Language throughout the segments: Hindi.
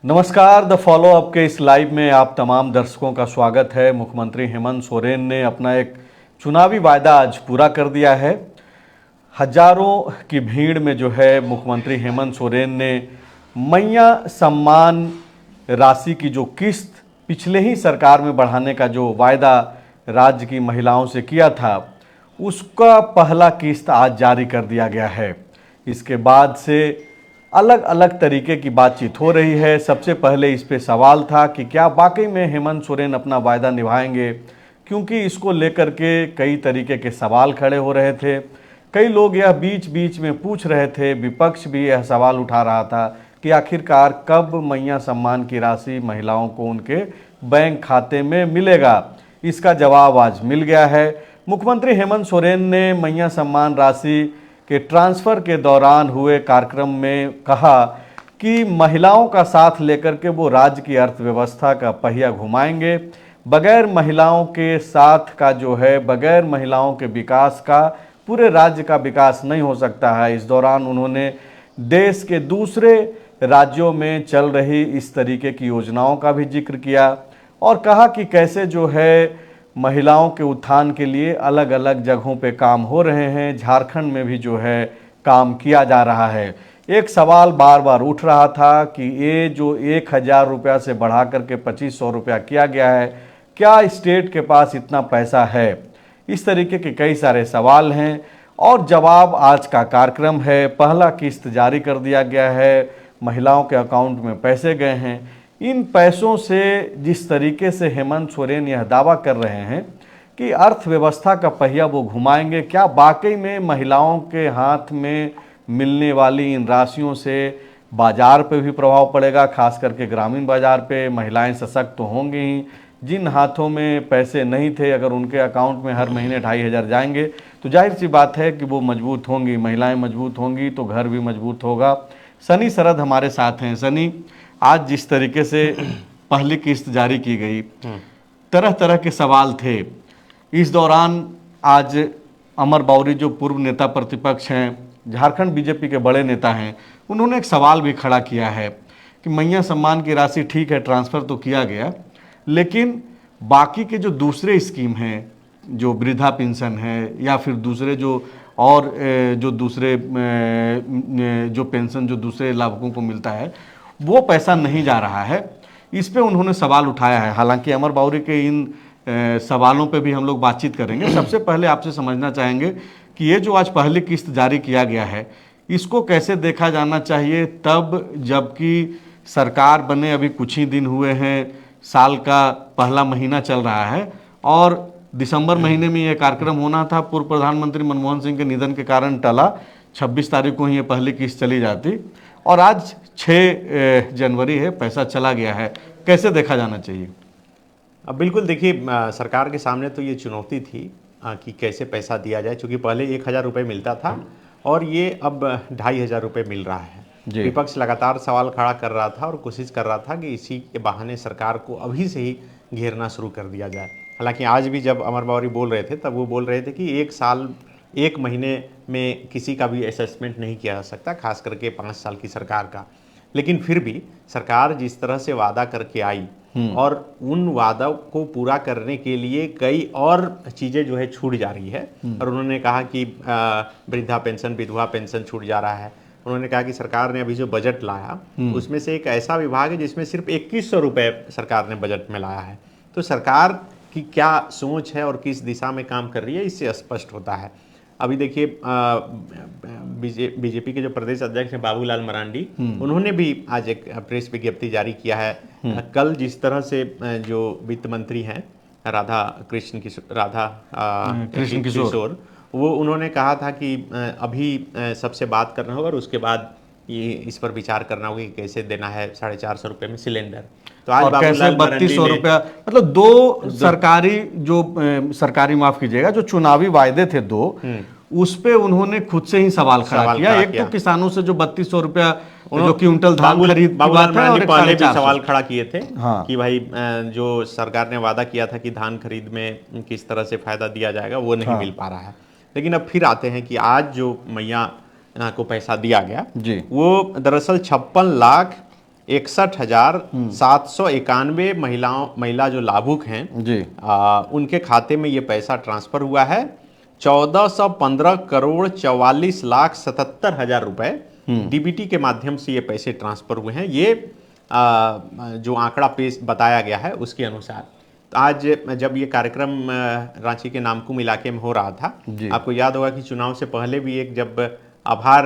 नमस्कार, द फॉलो अप के इस लाइव में आप तमाम दर्शकों का स्वागत है। मुख्यमंत्री हेमंत सोरेन ने अपना एक चुनावी वायदा आज पूरा कर दिया है। हजारों की भीड़ में जो है मुख्यमंत्री हेमंत सोरेन ने मैया सम्मान राशि की जो किस्त पिछले ही सरकार में बढ़ाने का जो वायदा राज्य की महिलाओं से किया था, उसका पहला किस्त आज जारी कर दिया गया है। इसके बाद से अलग अलग तरीके की बातचीत हो रही है। सबसे पहले इस पे सवाल था कि क्या वाकई में हेमंत सोरेन अपना वायदा निभाएंगे, क्योंकि इसको लेकर के कई तरीके के सवाल खड़े हो रहे थे। कई लोग यह बीच बीच में पूछ रहे थे, विपक्ष भी यह सवाल उठा रहा था कि आखिरकार कब मैया सम्मान की राशि महिलाओं को उनके बैंक खाते में मिलेगा। इसका जवाब आज मिल गया है। मुख्यमंत्री हेमंत सोरेन ने मैया सम्मान राशि के ट्रांसफ़र के दौरान हुए कार्यक्रम में कहा कि महिलाओं का साथ लेकर के वो राज्य की अर्थव्यवस्था का पहिया घुमाएंगे। बगैर महिलाओं के साथ का जो है, बगैर महिलाओं के विकास का पूरे राज्य का विकास नहीं हो सकता है। इस दौरान उन्होंने देश के दूसरे राज्यों में चल रही इस तरीके की योजनाओं का भी जिक्र किया और कहा कि कैसे जो है महिलाओं के उत्थान के लिए अलग अलग जगहों पे काम हो रहे हैं। झारखंड में भी जो है काम किया जा रहा है। एक सवाल बार बार उठ रहा था कि ये जो 1,000 रुपया से बढ़ा करके 2,500 रुपया किया गया है, क्या स्टेट के पास इतना पैसा है? इस तरीके के कई सारे सवाल हैं और जवाब आज का कार्यक्रम है। पहला किस्त जारी कर दिया गया है, महिलाओं के अकाउंट में पैसे गए हैं। इन पैसों से जिस तरीके से हेमंत सोरेन यह दावा कर रहे हैं कि अर्थव्यवस्था का पहिया वो घुमाएंगे, क्या वाकई में महिलाओं के हाथ में मिलने वाली इन राशियों से बाजार पे भी प्रभाव पड़ेगा? खास करके ग्रामीण बाजार पे महिलाएं सशक्त तो होंगी ही। जिन हाथों में पैसे नहीं थे, अगर उनके अकाउंट में हर महीने 2,500 जाएंगे तो जाहिर सी बात है कि वो मजबूत होंगी। महिलाएं मजबूत होंगी तो घर भी मजबूत होगा। सनी सरद हमारे साथ हैं। सनी, आज जिस तरीके से पहली किस्त जारी की गई, तरह तरह के सवाल थे। इस दौरान आज अमर बाउरी जो पूर्व नेता प्रतिपक्ष हैं, झारखंड बीजेपी के बड़े नेता हैं, उन्होंने एक सवाल भी खड़ा किया है कि मैया सम्मान की राशि ठीक है, ट्रांसफ़र तो किया गया, लेकिन बाकी के जो दूसरे स्कीम हैं, जो वृद्धा पेंशन है या फिर दूसरे जो और जो दूसरे जो पेंशन जो दूसरे लाभुकों को मिलता है, वो पैसा नहीं जा रहा है। इस पे उन्होंने सवाल उठाया है। हालांकि अमर बाउरी के इन सवालों पे भी हम लोग बातचीत करेंगे। सबसे पहले आपसे समझना चाहेंगे कि ये जो आज पहली किस्त जारी किया गया है, इसको कैसे देखा जाना चाहिए, तब जबकि सरकार बने अभी कुछ ही दिन हुए हैं, साल का पहला महीना चल रहा है और दिसंबर महीने में ये कार्यक्रम होना था। पूर्व प्रधानमंत्री मनमोहन सिंह के निधन के कारण टला। 26 तारीख को ही ये पहली किस्त चली जाती और आज 6 जनवरी है, पैसा चला गया है। कैसे देखा जाना चाहिए? अब बिल्कुल देखिए, सरकार के सामने तो ये चुनौती थी कि कैसे पैसा दिया जाए, क्योंकि पहले 1,000 रुपये मिलता था और ये अब 2,500 रुपये मिल रहा है। विपक्ष लगातार सवाल खड़ा कर रहा था और कोशिश कर रहा था कि इसी के बहाने सरकार को अभी से ही घेरना शुरू कर दिया जाए। हालांकि आज भी जब अमर बाउरी बोल रहे थे, तब वो बोल रहे थे कि 1 साल 1 महीने में किसी का भी असेसमेंट नहीं किया जा सकता, खास करके 5 साल की सरकार का। लेकिन फिर भी सरकार जिस तरह से वादा करके आई और उन वादा को पूरा करने के लिए कई और चीज़ें जो है छूट जा रही है। और उन्होंने कहा कि वृद्धा पेंशन, विधवा पेंशन छूट जा रहा है। उन्होंने कहा कि सरकार ने अभी जो बजट लाया उसमें से एक ऐसा विभाग है जिसमें सिर्फ 2,100 रुपये सरकार ने बजट में लाया है। तो सरकार की क्या सोच है और किस दिशा में काम कर रही है, इससे स्पष्ट होता है। अभी देखिए, बीजेपी के जो प्रदेश अध्यक्ष हैं बाबूलाल मरांडी, उन्होंने भी आज एक प्रेस विज्ञप्ति जारी किया है। कल जिस तरह से जो वित्त मंत्री हैं राधा कृष्ण किशोर, वो उन्होंने कहा था कि अभी सबसे बात करना होगा और उसके बाद ये इस पर विचार करना होगा कि कैसे देना है 450 रुपये में सिलेंडर। तो आज कैसे 3,200 रुपया, मतलब दो सरकारी माफ कीजिएगा, जो चुनावी वायदे थे दो, उस पे उन्होंने खुद से ही सवाल खड़ा किया। एक तो किसानों से जो 3,200 रुपया जो क्विंटल धान खरीद, बाबूलाल मरांडी पहले भी सवाल खड़ा किए थे कि भाई जो सरकार ने वादा किया था कि धान खरीद में किस तरह से फायदा दिया जाएगा, वो नहीं मिल पा रहा है। लेकिन अब फिर आते हैं कि आज जो मैया को पैसा दिया गया, वो दरअसल 56 लाख 61,791 महिला जो लाभुक हैं जी, उनके खाते में ये पैसा ट्रांसफर हुआ है। 1415 करोड़ 44,77,000 रुपए डीबीटी के माध्यम से ये पैसे ट्रांसफर हुए हैं। ये जो आंकड़ा पेश बताया गया है उसके अनुसार। तो आज जब ये कार्यक्रम रांची के नामकुम इलाके में हो रहा था, आपको याद होगा कि चुनाव से पहले भी एक जब आभार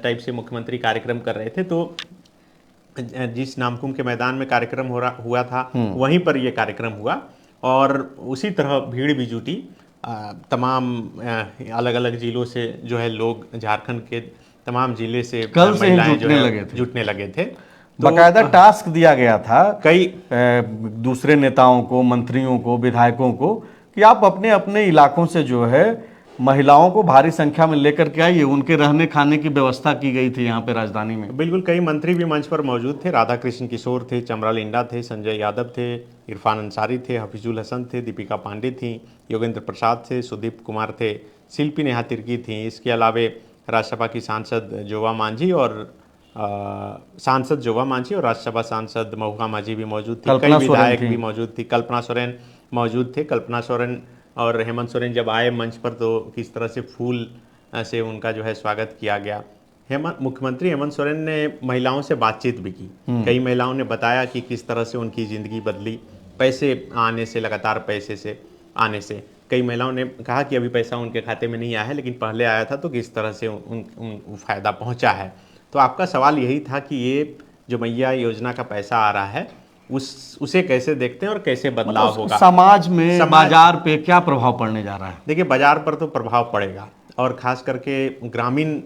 टाइप से मुख्यमंत्री कार्यक्रम कर रहे थे, तो जिस नामकुम के मैदान में कार्यक्रम हुआ था वहीं पर यह कार्यक्रम हुआ और उसी तरह भीड़ भी जुटी। तमाम अलग अलग जिलों से जो है लोग, झारखंड के तमाम जिले से कल से जुटने लगे थे। बकायदा टास्क दिया गया था कई दूसरे नेताओं को, मंत्रियों को, विधायकों को कि आप अपने अपने इलाकों से जो है महिलाओं को भारी संख्या में लेकर के आइए। उनके रहने खाने की व्यवस्था की गई थी यहाँ पे राजधानी में। बिल्कुल, कई मंत्री भी मंच पर मौजूद थे। राधा कृष्ण किशोर थे, चमरा लिंडा थे, संजय यादव थे, इरफान अंसारी थे, हफीजुल हसन थे, दीपिका पांडे थी, योगेंद्र प्रसाद थे, सुदीप कुमार थे, शिल्पी नेहा तिर्की थी। इसके अलावे राज्यसभा की सांसद जोवा मांझी और राज्यसभा सांसद महुआ माझी भी मौजूद थी। कई विधायक भी मौजूद थी। कल्पना सोरेन मौजूद थे। कल्पना सोरेन और हेमंत सोरेन जब आए मंच पर तो किस तरह से फूल से उनका जो है स्वागत किया गया। मुख्यमंत्री हेमंत सोरेन ने महिलाओं से बातचीत भी की। कई महिलाओं ने बताया कि किस तरह से उनकी ज़िंदगी बदली पैसे आने से, लगातार पैसे से आने से। कई महिलाओं ने कहा कि अभी पैसा उनके खाते में नहीं आया है, लेकिन पहले आया था, तो किस तरह से उन फ़ायदा पहुंचा है। तो आपका सवाल यही था कि ये जो मैया योजना का पैसा आ रहा है उसे कैसे देखते हैं और कैसे बदलाव होगा समाज में, बाजार पे क्या प्रभाव पड़ने जा रहा है? देखिए, बाजार पर तो प्रभाव पड़ेगा और खास करके ग्रामीण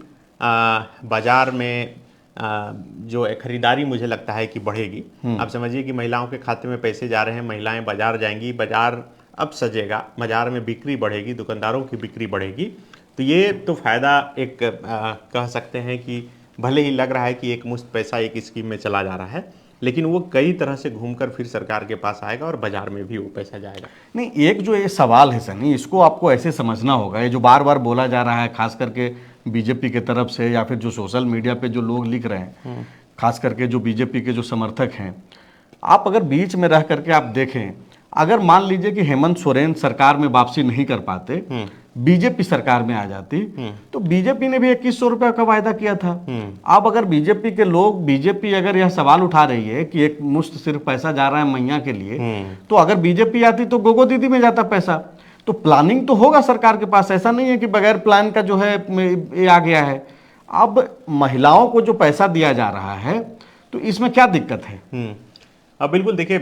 बाजार में जो खरीदारी मुझे लगता है कि बढ़ेगी। आप समझिए कि महिलाओं के खाते में पैसे जा रहे हैं, महिलाएं बाजार जाएंगी, बाजार अब सजेगा, बाजार में बिक्री बढ़ेगी, दुकानदारों की बिक्री बढ़ेगी। तो ये तो फायदा एक कह सकते हैं कि भले ही लग रहा है कि एक मुश्त पैसा एक स्कीम में चला जा रहा है, लेकिन वो कई तरह से घूमकर फिर सरकार के पास आएगा और बाजार में भी वो पैसा जाएगा। नहीं, एक जो ये सवाल है सनी, इसको आपको ऐसे समझना होगा, ये जो बार बार बोला जा रहा है खास करके बीजेपी के तरफ से या फिर जो सोशल मीडिया पे जो लोग लिख रहे हैं, खास करके जो बीजेपी के जो समर्थक हैं, आप अगर बीच में रह करके आप देखें, अगर मान लीजिए कि हेमंत सोरेन सरकार में वापसी नहीं कर पाते, बीजेपी सरकार में आ जाती, तो बीजेपी ने भी 2100 रुपए का वायदा किया था। अब अगर बीजेपी के लोग, बीजेपी अगर यह सवाल उठा रही है कि एक मुश्त सिर्फ पैसा जा रहा है मैया के लिए, तो अगर बीजेपी आती तो गोगो दीदी में जाता पैसा। तो प्लानिंग तो होगा सरकार के पास, ऐसा नहीं है कि बगैर प्लान का जो है ये आ गया है। अब महिलाओं को जो पैसा दिया जा रहा है, तो इसमें क्या दिक्कत है? अब बिल्कुल देखिए,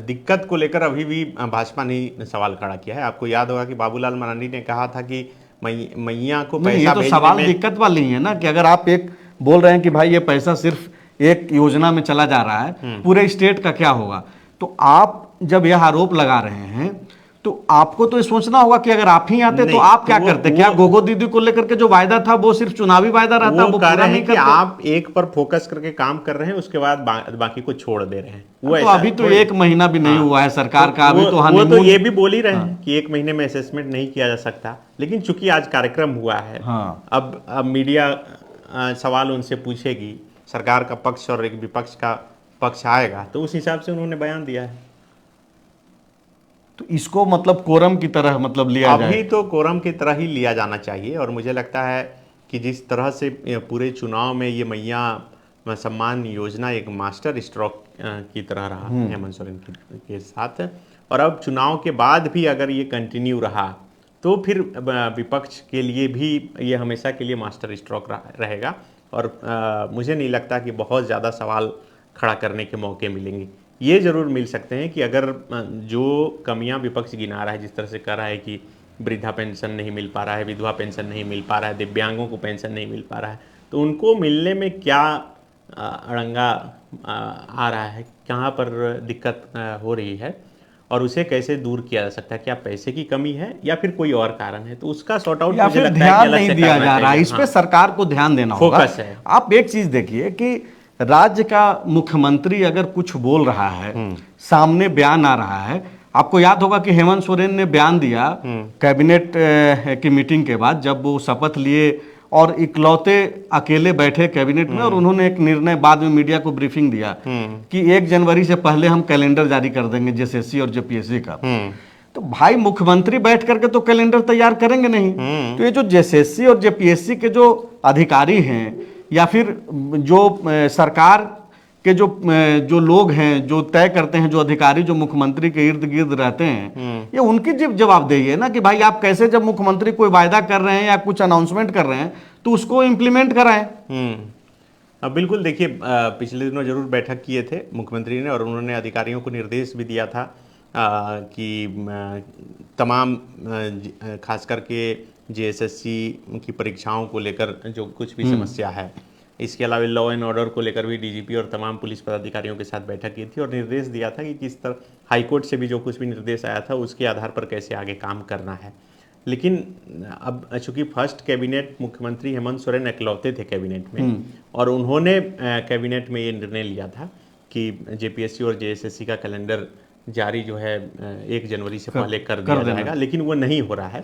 दिक्कत को लेकर अभी भी भाजपा ने सवाल खड़ा किया है। आपको याद होगा कि बाबूलाल मरांडी ने कहा था कि मैया को पैसा ये तो सवाल दिक्कत वाली है ना, कि अगर आप एक बोल रहे हैं कि भाई ये पैसा सिर्फ एक योजना में चला जा रहा है, पूरे स्टेट का क्या होगा? तो आप जब यह आरोप लगा रहे हैं तो आपको तो ये सोचना होगा कि अगर आप ही आते तो आप क्या करते? क्या गोगो दीदी को लेकर के जो वायदा था वो सिर्फ चुनावी वायदा रहता? वो कह रहे हैं कि आप एक पर फोकस करके काम कर रहे हैं, उसके बाद बाकी को छोड़ दे रहे हैं। वो तो अभी तो 1 महीना भी नहीं हुआ है सरकार का, अभी तो वो तो ये भी बोल ही रहे हैं कि 1 महीने में असेसमेंट नहीं किया जा सकता। लेकिन चूंकि आज कार्यक्रम हुआ है, अब मीडिया सवाल उनसे पूछेगी, सरकार का पक्ष और एक विपक्ष का पक्ष आएगा, तो उस हिसाब से उन्होंने बयान दिया है। तो इसको मतलब कोरम की तरह मतलब लिया जाए? अभी तो कोरम की तरह ही लिया जाना चाहिए। और मुझे लगता है कि जिस तरह से पूरे चुनाव में ये मैया सम्मान योजना एक मास्टर स्ट्रोक की तरह रहा हेमंत सोरेन के साथ, और अब चुनाव के बाद भी अगर ये कंटिन्यू रहा तो फिर विपक्ष के लिए भी ये हमेशा के लिए मास्टर स्ट्रोक रहेगा। और मुझे नहीं लगता कि बहुत ज़्यादा सवाल खड़ा करने के मौके मिलेंगे। ये ज़रूर मिल सकते हैं कि अगर जो कमियां विपक्ष गिना रहा है, जिस तरह से कह रहा है कि वृद्धा पेंशन नहीं मिल पा रहा है, विधवा पेंशन नहीं मिल पा रहा है, दिव्यांगों को पेंशन नहीं मिल पा रहा है, तो उनको मिलने में क्या अड़ंगा आ रहा है, कहाँ पर दिक्कत हो रही है और उसे कैसे दूर किया जा सकता है? क्या पैसे की कमी है या फिर कोई और कारण है? तो उसका सॉर्ट आउट मुझे लगता है ध्यान नहीं दिया जा रहा है। इस पे सरकार को ध्यान देना होगा। फोकस है। आप एक चीज देखिए कि राज्य का मुख्यमंत्री अगर कुछ बोल रहा है, सामने बयान आ रहा है, आपको याद होगा कि हेमंत सोरेन ने बयान दिया कैबिनेट की मीटिंग के बाद, जब वो शपथ लिए और इकलौते अकेले बैठे कैबिनेट में, और उन्होंने एक निर्णय बाद में मीडिया को ब्रीफिंग दिया कि 1 जनवरी से पहले हम कैलेंडर जारी कर देंगे जेएसएससी और जेपीएससी का। तो भाई मुख्यमंत्री बैठ करके तो कैलेंडर तैयार करेंगे नहीं। तो ये जो जेएसएससी और जेपीएससी के जो अधिकारी हैं या फिर जो सरकार के जो लोग हैं जो तय करते हैं, जो अधिकारी जो मुख्यमंत्री के इर्द गिर्द रहते हैं, ये उनकी जवाबदेही है ना कि भाई आप कैसे जब मुख्यमंत्री कोई वायदा कर रहे हैं या कुछ अनाउंसमेंट कर रहे हैं तो उसको इम्प्लीमेंट कराएं। अब बिल्कुल देखिए, पिछले दिनों जरूर बैठक किए थे मुख्यमंत्री ने, और उन्होंने अधिकारियों को निर्देश भी दिया था कि तमाम खास करके जेएसएससी की परीक्षाओं को लेकर जो कुछ भी समस्या है, इसके अलावा लॉ एंड ऑर्डर को लेकर भी डीजीपी और तमाम पुलिस पदाधिकारियों के साथ बैठक की थी और निर्देश दिया था कि किस तरह हाईकोर्ट से भी जो कुछ भी निर्देश आया था उसके आधार पर कैसे आगे काम करना है। लेकिन अब चूंकि फर्स्ट कैबिनेट मुख्यमंत्री हेमंत सोरेन इकलौते थे कैबिनेट में, और उन्होंने कैबिनेट में ये निर्णय लिया था कि जेपीएससी और जेएसएससी का कैलेंडर जारी जो है 1 जनवरी से पहले कर दिया जाएगा, लेकिन वो नहीं हो रहा है।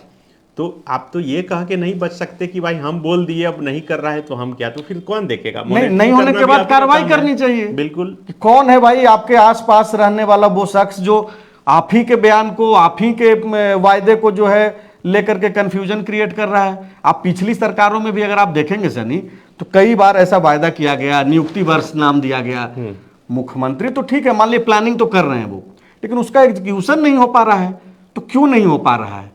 तो आप तो ये कह के नहीं बच सकते कि भाई हम बोल दिए अब नहीं कर रहा है तो हम क्या, तो फिर कौन देखेगा? नहीं होने के बाद कार्रवाई करनी चाहिए। बिल्कुल। कौन है भाई आपके आसपास रहने वाला वो शख्स जो आप ही के बयान को, आप ही के वायदे को जो है लेकर के कंफ्यूजन क्रिएट कर रहा है? आप पिछली सरकारों में भी अगर आप देखेंगे सनी तो कई बार ऐसा वायदा किया गया, नियुक्ति वर्ष नाम दिया गया। मुख्यमंत्री तो ठीक है, मान लीजिए प्लानिंग तो कर रहे हैं वो, लेकिन उसका एग्जीक्यूशन नहीं हो पा रहा है। तो क्यों नहीं हो पा रहा है?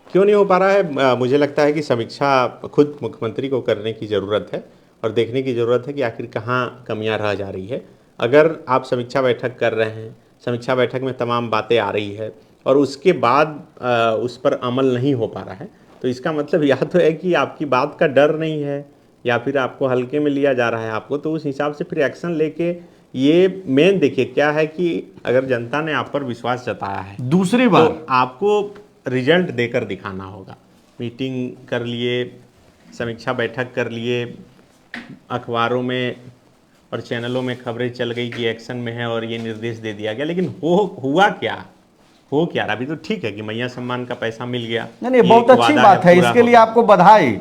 क्यों नहीं हो पा रहा है? मुझे लगता है कि समीक्षा खुद मुख्यमंत्री को करने की ज़रूरत है और देखने की ज़रूरत है कि आखिर कहाँ कमियां रह जा रही है। अगर आप समीक्षा बैठक कर रहे हैं, समीक्षा बैठक में तमाम बातें आ रही है और उसके बाद उस पर अमल नहीं हो पा रहा है, तो इसका मतलब या तो है कि आपकी बात का डर नहीं है या फिर आपको हल्के में लिया जा रहा है आपको, तो उस हिसाब से फिर एक्शन लेके ये मेन देखिए क्या है कि अगर जनता ने आप पर विश्वास जताया है, दूसरी बार तो आपको रिजल्ट देकर दिखाना होगा। मीटिंग कर लिए, समीक्षा बैठक कर लिए, अखबारों में और चैनलों में खबरें चल गई कि एक्शन में है और ये निर्देश दे दिया गया, लेकिन हुआ क्या? हो क्या रहा? अभी तो ठीक है कि मैया सम्मान का पैसा मिल गया, नहीं बहुत अच्छी बात है, इसके लिए आपको बधाई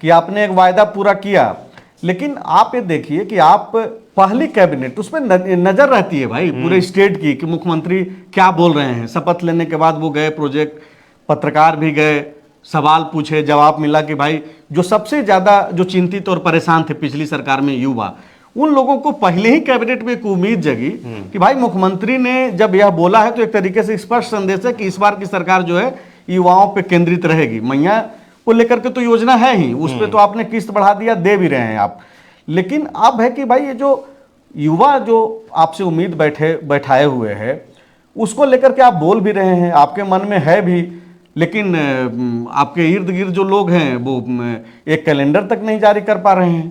कि आपने एक वायदा पूरा किया। लेकिन आप ये देखिए कि आप पहली कैबिनेट उसमें नजर रहती है भाई पूरे स्टेट की कि मुख्यमंत्री क्या बोल रहे हैं। शपथ लेने के बाद वो गए प्रोजेक्ट, पत्रकार भी गए, सवाल पूछे, जवाब मिला कि भाई जो सबसे ज्यादा जो चिंतित और परेशान थे पिछली सरकार में युवा, उन लोगों को पहले ही कैबिनेट में एक उम्मीद जगी कि भाई मुख्यमंत्री ने जब यह बोला है तो एक तरीके से स्पष्ट संदेश है कि इस बार की सरकार जो है युवाओं पे केंद्रित रहेगी। मैया को लेकर के तो योजना है ही, उस पर तो आपने किस्त बढ़ा दिया, दे भी रहे हैं आप। लेकिन अब है कि भाई ये जो युवा जो आपसे उम्मीद बैठाए हुए है उसको लेकर के आप बोल भी रहे हैं, आपके मन में है भी, लेकिन आपके इर्द गिर्द जो लोग हैं वो एक कैलेंडर तक नहीं जारी कर पा रहे हैं।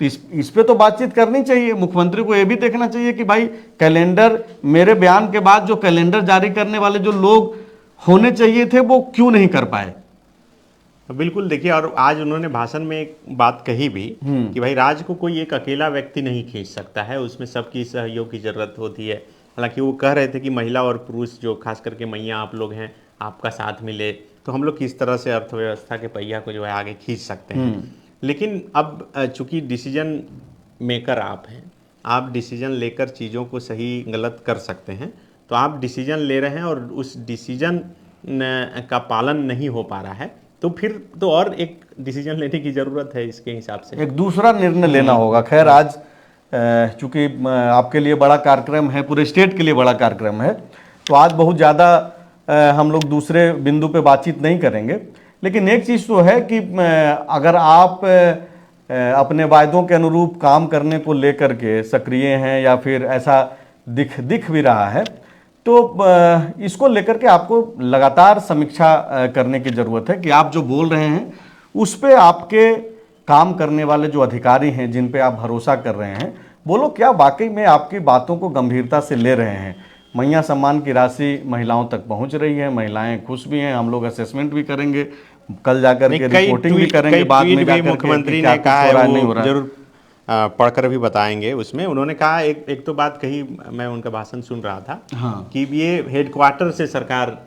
तो इस पे तो बातचीत करनी चाहिए। मुख्यमंत्री को ये भी देखना चाहिए कि भाई कैलेंडर, मेरे बयान के बाद जो कैलेंडर जारी करने वाले जो लोग होने चाहिए थे वो क्यों नहीं कर पाए? बिल्कुल देखिए, और आज उन्होंने भाषण में एक बात कही भी कि भाई राज्य को कोई एक अकेला व्यक्ति नहीं खींच सकता है, उसमें सबकी सहयोग की जरूरत होती है। हालांकि वो कह रहे थे कि महिला और पुरुष जो खास करके मैया आप लोग हैं, आपका साथ मिले तो हम लोग किस तरह से अर्थव्यवस्था के पहिया को जो है आगे खींच सकते हैं। लेकिन अब चूंकि डिसीजन मेकर आप हैं, आप डिसीजन लेकर चीज़ों को सही गलत कर सकते हैं, तो आप डिसीजन ले रहे हैं और उस डिसीजन का पालन नहीं हो पा रहा है, तो फिर तो और एक डिसीजन लेने की ज़रूरत है। इसके हिसाब से एक दूसरा निर्णय लेना होगा। खैर आज चूंकि आपके लिए बड़ा कार्यक्रम है, पूरे स्टेट के लिए बड़ा कार्यक्रम है, तो आज बहुत ज़्यादा हम लोग दूसरे बिंदु पे बातचीत नहीं करेंगे। लेकिन एक चीज़ तो है कि अगर आप अपने वायदों के अनुरूप काम करने को लेकर के सक्रिय हैं या फिर ऐसा दिख भी रहा है, तो इसको लेकर के आपको लगातार समीक्षा करने की ज़रूरत है कि आप जो बोल रहे हैं उस पे आपके काम करने वाले जो अधिकारी हैं, जिन पे आप भरोसा कर रहे हैं, वो लोग क्या वाकई में आपकी बातों को गंभीरता से ले रहे हैं। मैया सम्मान की राशि महिलाओं तक पहुंच रही है, महिलाएं खुश भी हैं, हम लोग असेसमेंट भी करेंगे, कल जाकर के रिपोर्टिंग भी करेंगे, बाद में जाकर मुख्यमंत्री ने कहा है वो जरूर पढ़कर भी बताएंगे। उसमें उन्होंने कहा एक तो बात कही, मैं उनका भाषण सुन रहा था, हाँ, कि ये हेडक्वार्टर से सरकार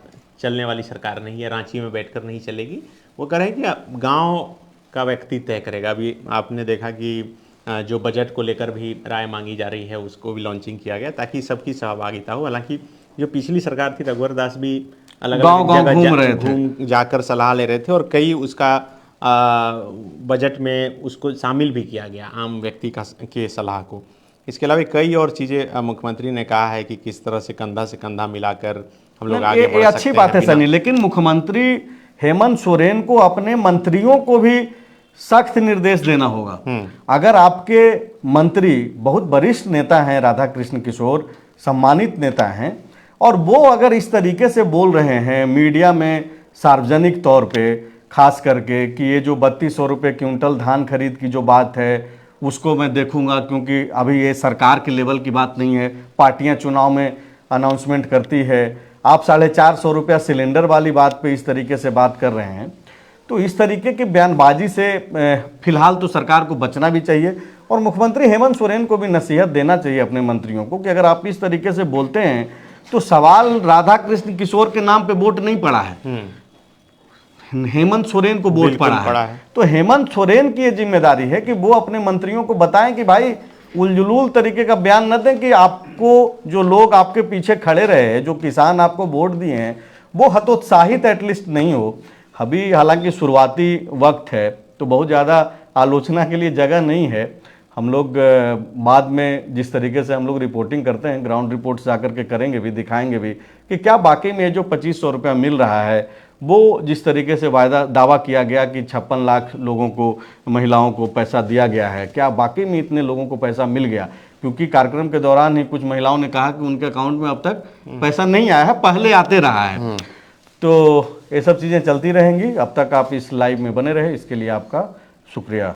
चलने वाली सरकार नहीं है, रांची में बैठकर नहीं चलेगी। वो कह रहे हैं कि गांव का व्यक्ति तय करेगा। अभी आपने देखा कि जो बजट को लेकर भी राय मांगी जा रही है उसको भी लॉन्चिंग किया गया ताकि सबकी सहभागिता हो। हालांकि जो पिछली सरकार थी रघुवर दास भी अलग अलग गांव-गांव घूम रहे थे, घूम जाकर सलाह ले रहे थे और कई उसका बजट में उसको शामिल भी किया गया आम व्यक्ति के सलाह को। इसके अलावा कई और चीज़ें मुख्यमंत्री ने कहा है कि किस तरह से कंधा मिलाकर हम लोग आगे बढ़ सकते हैं। अच्छी बात है सनी, लेकिन मुख्यमंत्री हेमंत सोरेन को अपने मंत्रियों को भी सख्त निर्देश देना होगा। अगर आपके मंत्री बहुत वरिष्ठ नेता हैं, राधा कृष्ण किशोर सम्मानित नेता हैं, और वो अगर इस तरीके से बोल रहे हैं मीडिया में सार्वजनिक तौर पे, खास करके कि ये जो 3200 रुपये क्विंटल धान खरीद की जो बात है उसको मैं देखूंगा, क्योंकि अभी ये सरकार के लेवल की बात नहीं है, पार्टियां चुनाव में अनाउंसमेंट करती है। आप 450 रुपया सिलेंडर वाली बात पे इस तरीके से बात कर रहे हैं, तो इस तरीके की बयानबाजी से फिलहाल तो सरकार को बचना भी चाहिए और मुख्यमंत्री हेमंत सोरेन को भी नसीहत देना चाहिए अपने मंत्रियों को कि अगर आप इस तरीके से बोलते हैं तो सवाल राधा कृष्ण किशोर के नाम पे वोट नहीं पड़ा है, हेमंत सोरेन को वोट पड़ा है। तो हेमंत सोरेन की ये जिम्मेदारी है कि वो अपने मंत्रियों को बताएं कि भाई उलझुलूल तरीके का बयान न दें कि आपको जो लोग आपके पीछे खड़े रहे, जो किसान आपको वोट दिए हैं, वो हतोत्साहित एटलीस्ट नहीं हो। अभी हालांकि शुरुआती वक्त है तो बहुत ज़्यादा आलोचना के लिए जगह नहीं है। हम लोग बाद में जिस तरीके से हम लोग रिपोर्टिंग करते हैं, ग्राउंड रिपोर्ट्स जाकर के करेंगे भी, दिखाएंगे भी कि क्या वाकई में जो 2500 रुपया मिल रहा है वो जिस तरीके से दावा किया गया कि 56 लाख लोगों को, महिलाओं को पैसा दिया गया है, क्या वाकई में इतने लोगों को पैसा मिल गया? क्योंकि कार्यक्रम के दौरान ही कुछ महिलाओं ने कहा कि उनके अकाउंट में अब तक पैसा नहीं आया है, पहले आते रहा है। तो ये सब चीज़ें चलती रहेंगी। अब तक आप इस लाइव में बने रहे, इसके लिए आपका शुक्रिया।